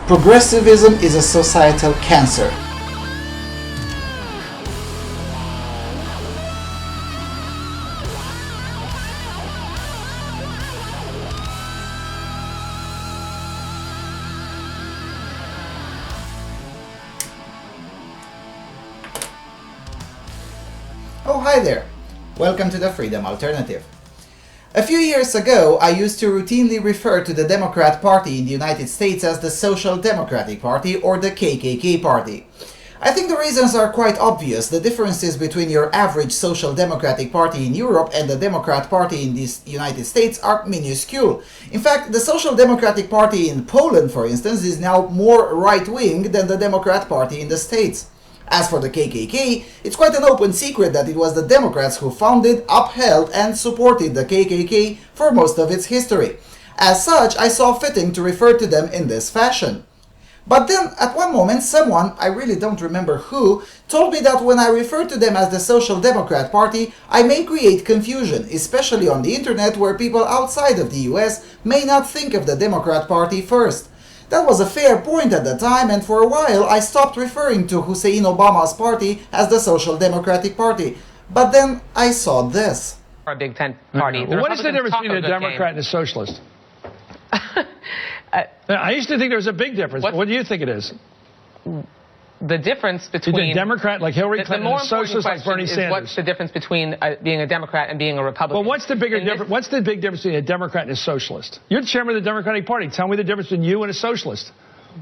Progressivism is a societal cancer. Oh, hi there! Welcome to the Freedom Alternative. A few years ago, I used to routinely refer to the Democrat Party in the United States as the Social Democratic Party or the KKK Party. I think the reasons are quite obvious. The differences between your average Social Democratic Party in Europe and the Democrat Party in the United States are minuscule. In fact, the Social Democratic Party in Poland, for instance, is now more right-wing than the Democrat Party in the States. As for the KKK, it's quite an open secret that it was the Democrats who founded, upheld, and supported the KKK for most of its history. As such, I saw fitting to refer to them in this fashion. But then, at one moment, someone, I really don't remember who, told me that when I refer to them as the Social Democrat Party, I may create confusion, especially on the internet where people outside of the US may not think of the Democrat Party first. That was a fair point at the time, and for a while I stopped referring to Hussein Obama's party as the Social Democratic Party. But then I saw this. A Big Tent party. Well, what is the difference between a Democrat and a socialist? I used to think there was a big difference. What do you think it is? The difference between a Democrat like Hillary Clinton and a socialist like Bernie Sanders. What's the difference between being a Democrat and being a Republican? Well, what's the big difference between a Democrat and a socialist? You're the chairman of the Democratic Party. Tell me the difference between you and a socialist.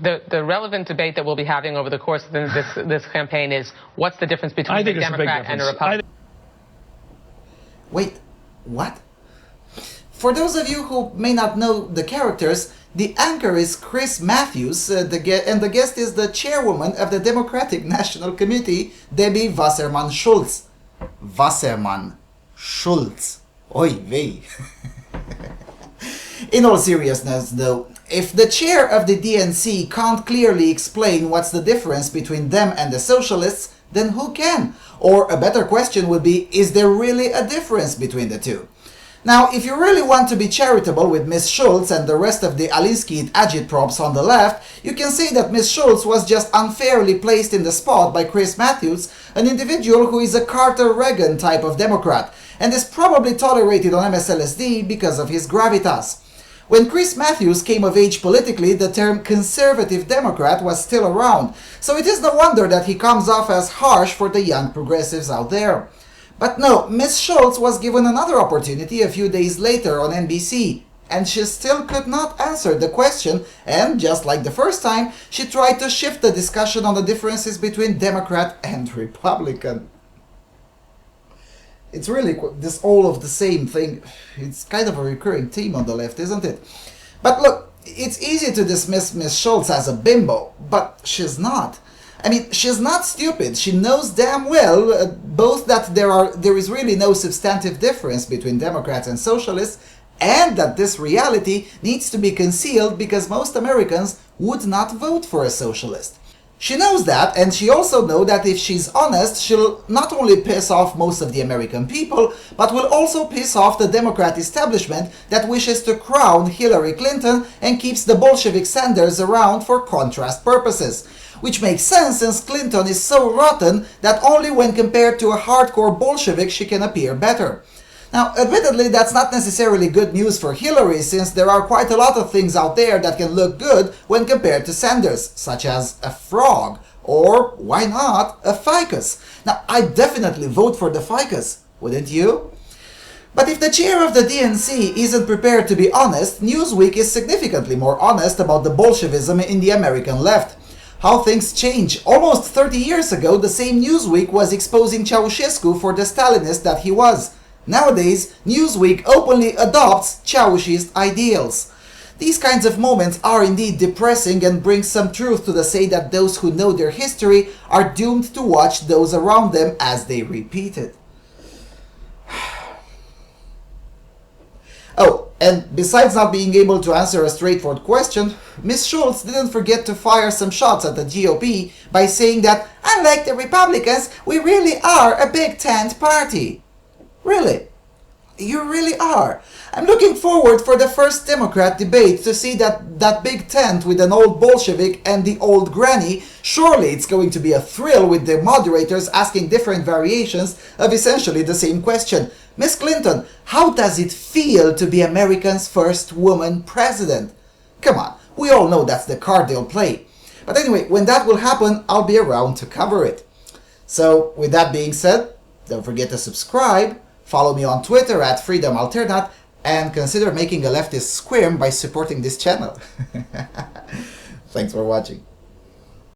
The relevant debate that we'll be having over the course of this campaign is what's the difference between a Democrat and a Republican? Wait, what? For those of you who may not know the characters, the anchor is Chris Matthews, and the guest is the chairwoman of the Democratic National Committee, Debbie Wasserman Schultz. Wasserman Schultz. Oy vey. In all seriousness, though, if the chair of the DNC can't clearly explain what's the difference between them and the socialists, then who can? Or a better question would be, is there really a difference between the two? Now, if you really want to be charitable with Ms. Schultz and the rest of the Alinsky agitprops on the left, you can say that Ms. Schultz was just unfairly placed in the spot by Chris Matthews, an individual who is a Carter-Reagan type of Democrat, and is probably tolerated on MSLSD because of his gravitas. When Chris Matthews came of age politically, the term conservative Democrat was still around, so it is no wonder that he comes off as harsh for the young progressives out there. But no, Ms. Schultz was given another opportunity a few days later on NBC, and she still could not answer the question, and just like the first time, she tried to shift the discussion on the differences between Democrat and Republican. It's really this all of the same thing. It's kind of a recurring theme on the left, isn't it? But look, it's easy to dismiss Ms. Schultz as a bimbo, but she's not. I mean, she's not stupid. She knows damn well both that there is really no substantive difference between Democrats and socialists, and that this reality needs to be concealed because most Americans would not vote for a socialist. She knows that, and she also knows that if she's honest, she'll not only piss off most of the American people, but will also piss off the Democrat establishment that wishes to crown Hillary Clinton and keeps the Bolshevik Sanders around for contrast purposes. Which makes sense since Clinton is so rotten that only when compared to a hardcore Bolshevik she can appear better. Now, admittedly, that's not necessarily good news for Hillary, since there are quite a lot of things out there that can look good when compared to Sanders, such as a frog, or, why not, a ficus. Now, I'd definitely vote for the ficus, wouldn't you? But if the chair of the DNC isn't prepared to be honest, Newsweek is significantly more honest about the Bolshevism in the American left. How things change. Almost 30 years ago, the same Newsweek was exposing Ceausescu for the Stalinist that he was. Nowadays, Newsweek openly adopts Ceausist ideals. These kinds of moments are indeed depressing and bring some truth to the say that those who know their history are doomed to watch those around them as they repeat it. Oh, and besides not being able to answer a straightforward question, Ms. Schultz didn't forget to fire some shots at the GOP by saying that, unlike the Republicans, we really are a Big Tent party. Really? You really are. I'm looking forward for the first Democrat debate to see that big tent with an old Bolshevik and the old granny. Surely it's going to be a thrill with the moderators asking different variations of essentially the same question. Miss Clinton, how does it feel to be America's first woman president? Come on, we all know that's the card they'll play. But anyway, when that will happen, I'll be around to cover it. So, with that being said, don't forget to subscribe, follow me on Twitter at FreedomAlternate, and consider making a leftist squirm by supporting this channel. Thanks for watching.